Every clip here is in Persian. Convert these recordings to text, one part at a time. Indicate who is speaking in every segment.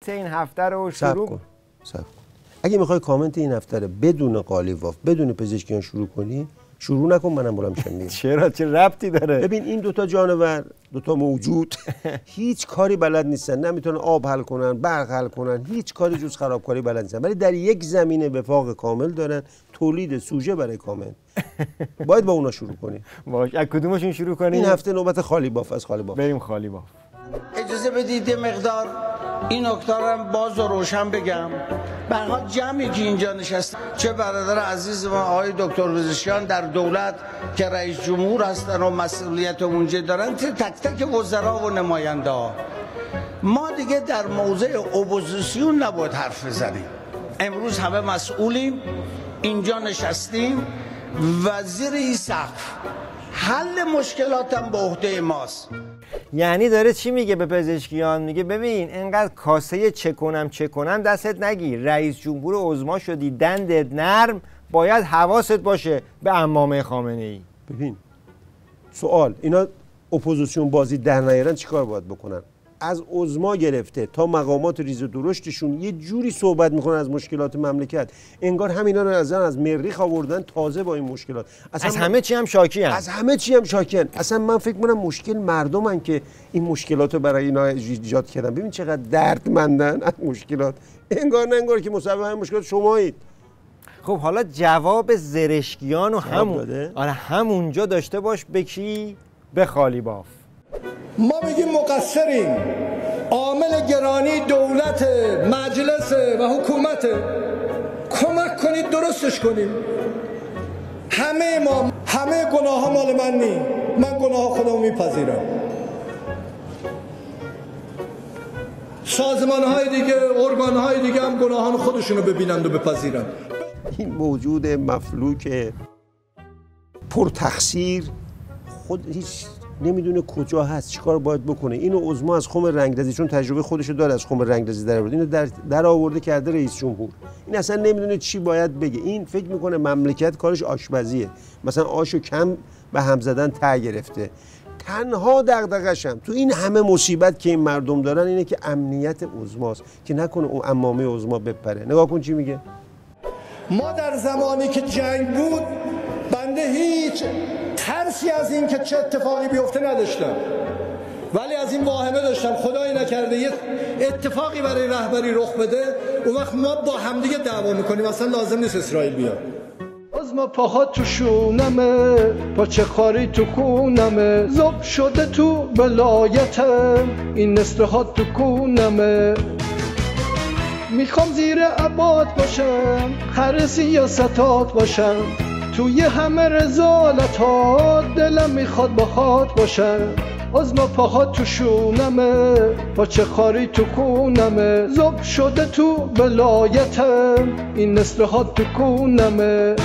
Speaker 1: کامنت این هفته رو شروع
Speaker 2: کن. اگه میخوای کامنت این هفته رو بدون قالیباف بدون پزشکیان شروع کنی، شروع نکن، منم برام میشم.
Speaker 1: چرا؟ چه ربطی داره؟
Speaker 2: ببین این دوتا جانور، دوتا موجود هیچ کاری بلد نیستن، نمیتونن آب حل کنن، برق حل کنن، هیچ کاری جز خرابکاری بلد نیستن، ولی در یک زمینه وفاق کامل دارن، تولید سوژه برای کامنت. باید با اونا شروع کنی.
Speaker 1: باش، از کدومشون شروع کنیم؟
Speaker 2: این هفته نوبت خالیباف از خالیباف.
Speaker 1: بریم خالیباف.
Speaker 3: اجازه بدید مقدار این نکته رو باز و روشن بگم. به هر حال جمعی که اینجا نشسته، چه برادر عزیز ما آقای دکتر پزشکیان در دولت که رئیس جمهور هستن و مسئولیت اونجا دارن، تک تک وزرا و نماینده ها، ما دیگه در موضع اپوزیسیون نباید حرف بزنیم. امروز همه مسئولیم، اینجا نشستیم و زیر این سقف حل مشکلاتم به عهده ماست.
Speaker 1: یعنی داره چی میگه به پزشکیان؟ میگه ببین اینقدر کاسه چه کنم دستت نگیر، رئیس جمهور عظما شدی، دندت نرم، باید حواست باشه به عمامه خامنه ای.
Speaker 2: ببین سوال، اینا اپوزیسیون بازی در نیارن چیکار باید بکنن؟ از عظما گرفته تا مقامات ریز و درشتشون یه جوری صحبت میکنن از مشکلات مملکت، انگار همینا رو از مریخ آوردن تازه با این مشکلات.
Speaker 1: از همه چی هم شاکی هن.
Speaker 2: از همه چی هم شاکی هن. اصلا من فکر میکنم مشکل مردمن که این مشکلات رو برای اینا ایجاد کردن. ببین چقدر دردمندن از مشکلات، انگار نه انگار که مسبب همین مشکلات شمایید.
Speaker 1: خب حالا جواب زرشکیان و همونجا داشته باش. به کی؟ به خالیباف.
Speaker 4: ما میگیم مقصریم، عامل گرانی دولت، مجلس و حکومت، کمک کنید درستش کنیم. همه ما، همه گناه ها مال من نی، من گناه خودمو میپذیرم. سازمان های دیگه، ارگان های دیگه هم گناهان خودشونو ببینند و بپذیرن.
Speaker 2: این موجود مفلوک پر تقصیر خود هیچ نمیدونه کجا هست، چیکار باید بکنه. اینو عظما از خم رنگرزی، چون تجربه خودشو داره، از خم رنگرزی در آورده، اینو در آورده کرده رئیس جمهور. این اصلا نمیدونه چی باید بگه. این فکر میکنه مملکت کارش آشپزیه، مثلا آشو کم به هم زدن ته گرفته. تنها دغدغه‌شم تو این همه مصیبت که این مردم دارن اینه که امنیت عظماست، که نکنه اون عمامه عظما بپره. نگاه کن چی میگه.
Speaker 4: ما در زمانی که جنگ بود بنده هیچ ترسی از این که چه اتفاقی بیفته نداشتم، ولی از این واهمه داشتم خدایی نکرده یه اتفاقی برای رهبری رخ بده، اون وقت ما با همدیگه دعوا میکنیم، اصلا لازم نیست اسرائیل بیاد. از ما پاها تو شونمه، پاچه خاری تو کونمه، زب شده تو ولایتم، این نسلها تو کونمه. میخوام زیر عباد باشم، خر سیاستات باشم، توی همه رزالت ها دلم میخواد با خات باشم. از ما پاها تو شونمه، پاچه خاری تو کونمه، زب شده تو ولایتم، این نسل ها تو کونمه.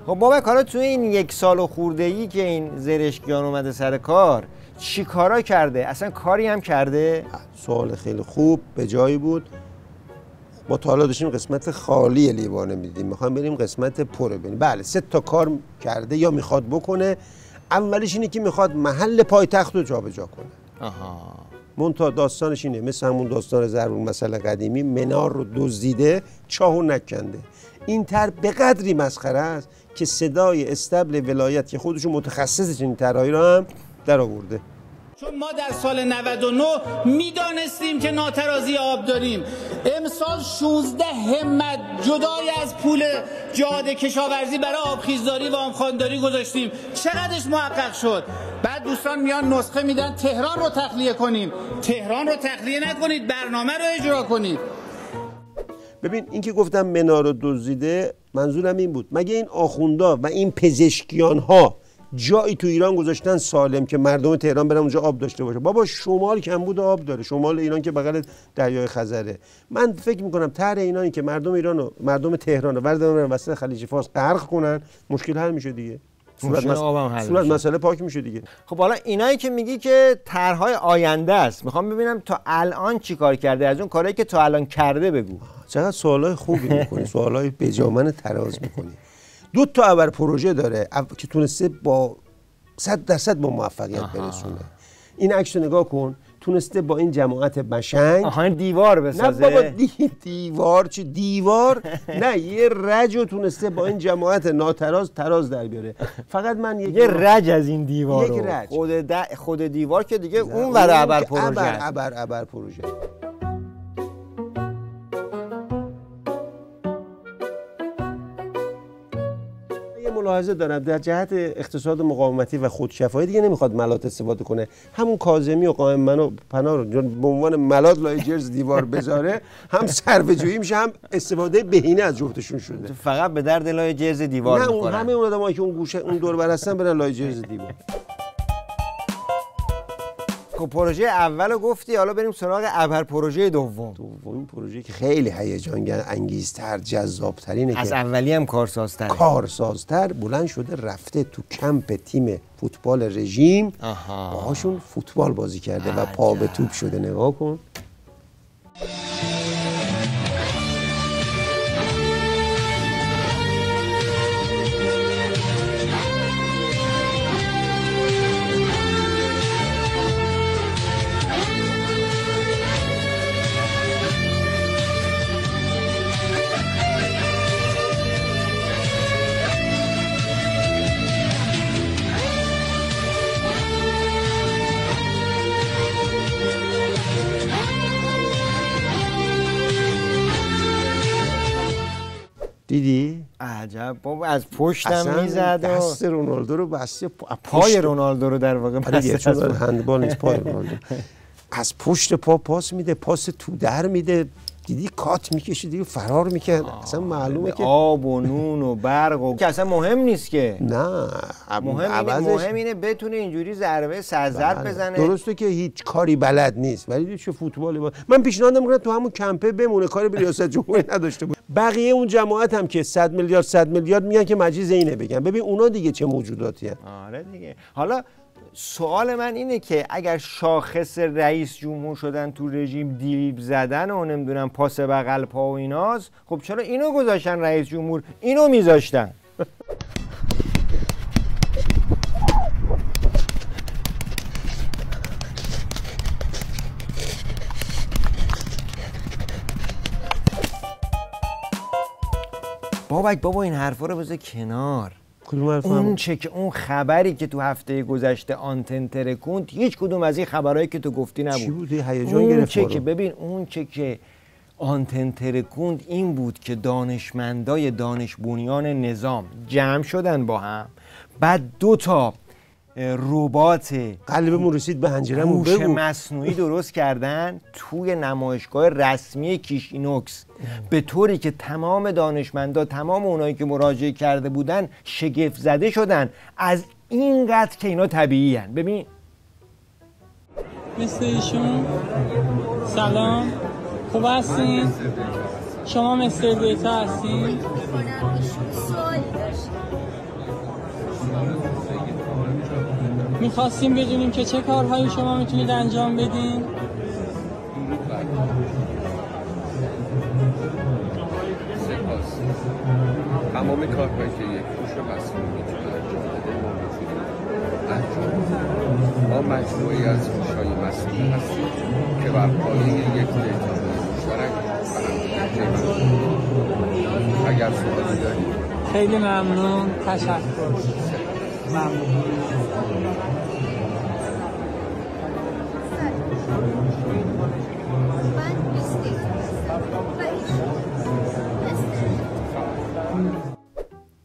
Speaker 1: خب بابک، حالا تو این 1 سال و خورده‌ای که این زرشکیان اومده سر کار، چی کارا کرده؟ اصلا کاری هم کرده؟
Speaker 2: سوال خیلی خوب به جایی بود. ما تا حالا داشتیم قسمت خالی لیوانه میدیدیم، میخوایم بریم قسمت پره ببینیم. بله 3 تا کار کرده یا میخواد بکنه. اولیش اینه که میخواد محل پایتخت رو جابجا کنه. منتها داستانش اینه، مثل همون داستان ضرب المثل قدیمی، منار رو دزدیده چاهو نکنده. این طرح به قدری مسخره است که صدای استبل ولایت که خودشون متخصص این طرحی رو هم در آورده.
Speaker 5: چون ما در سال 99 میدانستیم که ناترازی آب داریم. امسال 16 همت جدای از پول جهاد کشاورزی برای آبخیزداری و آبخوانداری گذاشتیم. چقدرش محقق شد؟ بعد دوستان میان نسخه میدن تهران رو تخلیه کنیم. تهران رو تخلیه نکنید، برنامه رو اجرا کنید.
Speaker 2: ببین این که گفتم منار رو دزدیده، منظورم این بود مگه این آخوندا و این پزشکیان ها جایی تو ایران گذاشتن سالم که مردم تهران برن اونجا آب داشته باشه؟ بابا شمال کمبود آب داره، شمال ایران که بغل دریای خزره. من فکر میکنم طرح اینا این که مردم ایران و مردم تهران رو بردارن وسط خلیج فارس غرق کنن، مشکل حل میشه دیگه. صورت مسئله پاک میشه دیگه.
Speaker 1: خب حالا اینایی که میگی که طرح‌های آینده است، میخوام ببینم تا الان چی کار کرده، از اون کارهایی که تا الان کرده بگو.
Speaker 2: چقدر سوالای خوبی میکنی، سوالای بجامن تراز میکنی. 2 تا ابر پروژه داره که تونسته با 100% با موفقیت برسونه. این عکس رو نگاه کن، تونسته با این جماعت بشنگ
Speaker 1: آها دیوار بسازه.
Speaker 2: نه بابا دیوار چه دیوار نه یه رج رو تونسته با این جماعت ناتراز تراز در بیاره. فقط من
Speaker 1: یه رج از این دیوار
Speaker 2: یک رج.
Speaker 1: خود دیوار که دیگه اون ور ابر پروژه
Speaker 2: ابر پروژه. ملاحظه دارم در جهت اقتصاد مقاومتی و خودشفایی دیگه نمیخواد ملات استفاده کنه. همون کاظمی و قائم من و پناه رو به عنوان ملات لای جرز دیوار بذاره هم صرفه‌جویی میشه هم استفاده بهینه از جفتشون شده.
Speaker 1: فقط به درد لای جرز دیوار
Speaker 2: نه
Speaker 1: میخورن.
Speaker 2: همه اون آدمایی که اون گوشه اون دور بر هستن برن لای جرز دیوار.
Speaker 1: خب پروژه اولو گفتی، حالا بریم سراغ ابر پروژه دوم.
Speaker 2: دومین پروژه که خیلی هیجان انگیزتر، جذابترینه،
Speaker 1: از
Speaker 2: که
Speaker 1: اولی هم
Speaker 2: کارسازتر بلند شده رفته تو کمپ تیم فوتبال رژیم باهاشون فوتبال بازی کرده و پا به توپ شده. نگاه کن. دیدی؟
Speaker 1: عجب بابا، از پشتم میزد و
Speaker 2: دست رونالدو رو بسته
Speaker 1: پای رونالدو رو در واقع
Speaker 2: بسته، چون هندبال نیست پای رونالدو از پشت پا پاس میده، پاس تو در میده. دیدی کات میکشه دیگه فرار میکنه. اصلا معلومه که
Speaker 1: آب و نون و برق و که اصلا مهم نیست که.
Speaker 2: نه
Speaker 1: مهم اینه بتونه اینجوری ضربه سرزرب بزنه.
Speaker 2: درسته که هیچ کاری بلد نیست ولی چه فوتبالی من پیشنهاد میکنم تو همون کمپه بمونه، کاری به ریاست جمهوری نداشته بود. بقیه اون جماعت هم که 100 میلیارد میگن که مجیز اینه بگن. ببین اونا دیگه چه موجوداتی هستن.
Speaker 1: آره دیگه. حالا سوال من اینه که اگر شاخص رئیس جمهور شدن تو رژیم دیریب زدن و نمیدونم پاس بغل پا و ایناست، خب چرا اینو گذاشتن رئیس جمهور؟ اینو میذاشتن. بابا این حرفا رو بذار کنار. اون خبری که تو هفته گذشته آنتن ترکوند هیچ کدوم از این خبرهایی که تو گفتی نبود.
Speaker 2: چی بود؟ هیجان گرفت.
Speaker 1: اون چه که آنتن ترکوند این بود که دانشمندای دانش بنیان نظام جمع شدن با هم، بعد 2 تا ربات
Speaker 2: قلبمون رسید به حنجرمون،
Speaker 1: هوش مصنوعی درست کردن توی نمایشگاه رسمی کیشینوکس، به طوری که تمام دانشمندا، تمام اونایی که مراجعه کرده بودن شگفت زده شدن از اینقدر که اینا طبیعی هن. ببین
Speaker 6: مثل ایشون. سلام، خوب هستین؟ شما مستر دیتا هستین؟ میخواستیم بدونیم که چه کارهایی شما میتونید انجام بدین؟
Speaker 7: تمام کارهایی که یک هوش مصنوعی میتونه انجام بده ما مجموعی از هوش‌های مصنوعی هستیم که بر پایه یک دیتابیس مشترک به هم دیگه اگر سوالی دارید.
Speaker 6: خیلی ممنون، تشکر. ممنون.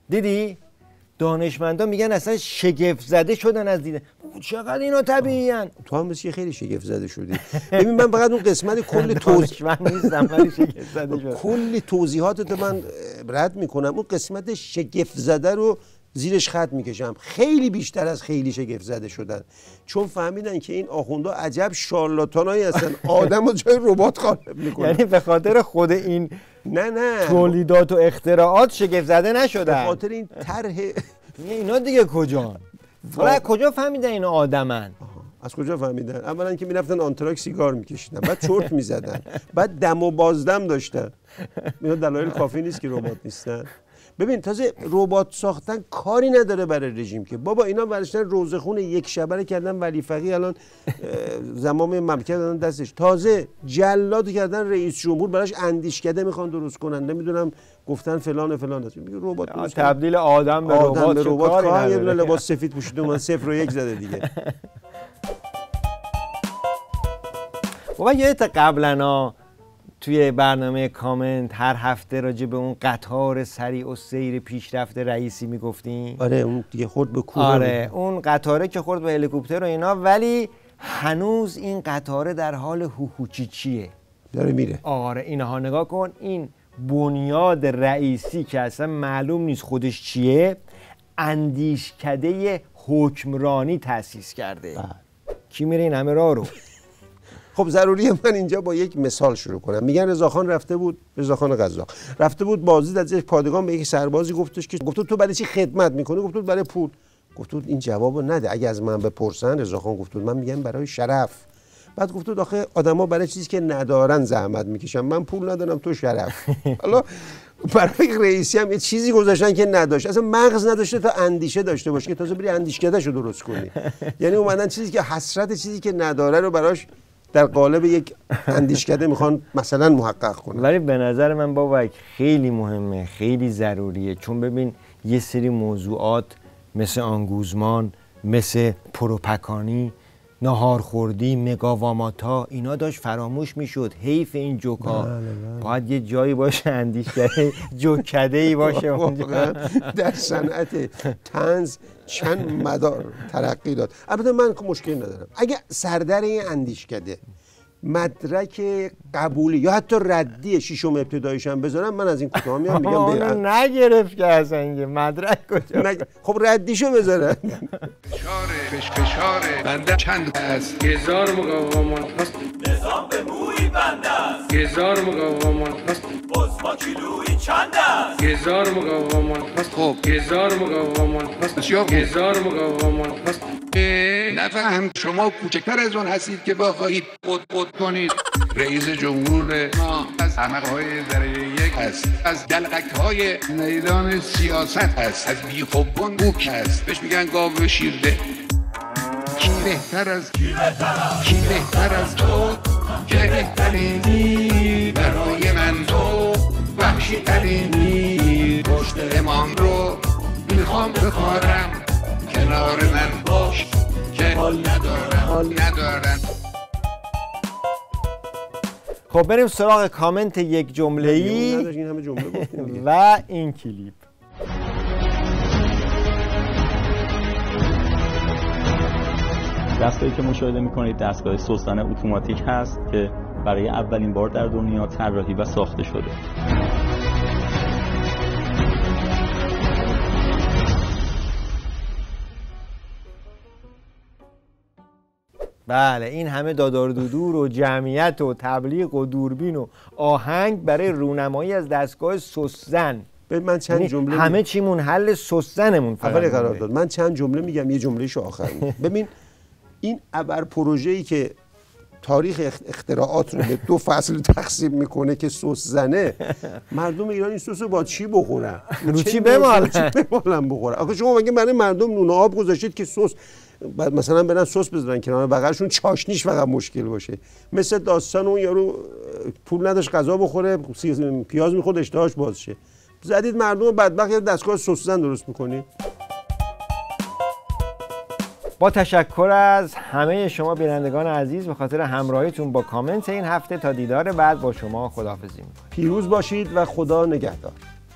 Speaker 1: دیدی؟ دانشمندا میگن اصلا شگفت زده شدن از دیدن. چقدر اینا طبیعی هن.
Speaker 2: تو هم مثل خیلی شگفت زده شدی. ببین من فقط اون قسمت کل کل توضیحاتت من رد میکنم. اون قسمت شگفت زده رو زیرش خط میکشم. خیلی بیشتر از خیلی شگفت زده شدن، چون فهمیدن که این آخوندا عجب شارلاتانایی هستن، آدمو جای ربات غالب میکنن.
Speaker 1: یعنی به خاطر خود این
Speaker 2: نه
Speaker 1: تولیدات و اختراعات شگفت زده نشدن،
Speaker 2: به خاطر این طرح.
Speaker 1: اینا دیگه کجان؟ حالا کجا فهمیدن اینا آدمن؟
Speaker 2: از کجا فهمیدن؟ اولا که میرفتن آنتراک سیگار میکشیدن، بعد چرت میزدن، بعد دم و بازدم داشتن. اینا دلایل کافی نیست که ربات نیستن. ببین تازه ربات ساختن کاری نداره برای رژیم که بابا اینا برشتن روزخون یک شبه کردن ولی فقیه الان زمام مملکت دادن دستش، تازه جلاد کردن رئیس جمهور براش اندیشکده میخوان درست کنن، نمیدونم گفتن فلان فلان است. میگه ربات
Speaker 1: تبدیل آدم به ربات
Speaker 2: کاری نداره. لباس سفید پوشیده من 0 و 1 زده دیگه.
Speaker 1: بابا یادت قبلا توی برنامه کامنت هر هفته راجع به اون قطار سریع و سیر پیشرفت رئیسی میگفتیم؟
Speaker 2: آره اون دیگه خورد به کوره.
Speaker 1: آره اون قطاره که خورد به هلیکوپتر و اینا، ولی هنوز این قطاره در حال هوهوچیچیه،
Speaker 2: داره میره.
Speaker 1: آره اینها نگاه کن، این بنیاد رئیسی که اصلا معلوم نیست خودش چیه، اندیشکده حکمرانی تأسیس کرده. کی میره این همه راه رو؟
Speaker 2: خب ضروریه من اینجا با یک مثال شروع کنم. میگن رضاخان رفته بود، رضاخان قزاق رفته بود بازدید از یک پادگان، به یک سربازی گفتش که گفت تو برای چی خدمت میکنی؟ گفت برای پول. گفت این جوابو نده، اگه از من بپرسن رضاخان گفت من میگم برای شرف. بعد گفت آخه آدما برای چیزی که ندارن زحمت میکشن، من پول ندارم تو شرف. حالا برای رئیسی هم یه چیزی گذاشتن که نداشت، اصلا مغز نداشته تا اندیشه داشته باشه که تازه بری اندیشکدهشو درست کنی. یعنی اومدن چیزی که حسرت چیزی که نداره رو براش در قالب یک اندیشکده میخوان مثلا محقق کنن.
Speaker 1: ولی به نظر من بابا خیلی مهمه، خیلی ضروریه، چون ببین یه سری موضوعات مثل آنگوزمان، مثل پروپکانی، ناهارخوردی، مگاواماتا، اینا داشت فراموش میشد. حیف این جوکا. باید یه جایی باشه اندیشکده جوکده‌ای باشه اونجا.
Speaker 2: در صنعت طنز چند مدار ترقی داد. البته من مشکل ندارم اگه سردر این اندیشکده مدرک قبولی یا حتی ردی ششم ابتداییش هم بذارم، من از این کوتاه میام میگم
Speaker 1: اونو نگرفت که اصلا اینجا مدرک کجا.
Speaker 2: خب ردیشو بذارن.
Speaker 7: فشاره بنده چند است، 1000 مقاومت هست،
Speaker 8: نظام به موی بنده است،
Speaker 7: 1000 مقاومت هست،
Speaker 8: عضما کیلویی چند است،
Speaker 7: 1000 مقاومت هست، خب 1000 مقاومت هست، 1000 مقاومت هست. نفهم شما کوچکتر از اون هستید که بخواهید خود کنید. رئیس جمهور ما از حمقهای درجه 1 هست، از دلقک‌های میدان سیاست هست، از بیخوبان بوک هست، بهش میگن گاو شیرده. کی بهتر از تو، که بهترینی برای من تو، وحشی ترینی پشت امام رو میخوام بخورم، کنار من باش که حال ندارم.
Speaker 1: خب بریم سراغ کامنت یک جمله‌ای و این کلیپ.
Speaker 9: دستگاهی که مشاهده می‌کنید دستگاه سوزن اتوماتیک هست که برای اولین بار در دنیا طراحی و ساخته شده.
Speaker 1: بله این همه دادار دودور و جمعیت و تبلیغ و دوربین و آهنگ برای رونمایی از دستگاه سوزن.
Speaker 2: من چند جمله
Speaker 1: همه چیمون حل سوزنمون
Speaker 2: اول قرار داد. من چند جمله میگم، یه جملهشو آخر. ببین این ابر پروژه‌ای که تاریخ اختراعات رو به 2 فصل تقسیم میکنه که سوزنه، مردم ایران این سس رو با چی بخورن؟
Speaker 1: رو چی بمالن
Speaker 2: بخورن؟ آخه شما مگه برای مردم نون آب گذاشتید که سس مثلا برن سس بذارن کنار بغلشون، چاشنیش فقط مشکل باشه؟ مثل داستان اون یارو پول نداشت غذا بخوره، پیاز میخورد اشتهاش باز شه. زدید مردم بدبخت یه دستگاه سوزن درست میکنید.
Speaker 1: با تشکر از همه شما بینندگان عزیز به خاطر همراهیتون با کامنت این هفته. تا دیدار بعد با شما خداحافظی می‌کنم.
Speaker 2: پیروز باشید و خدا نگهدار.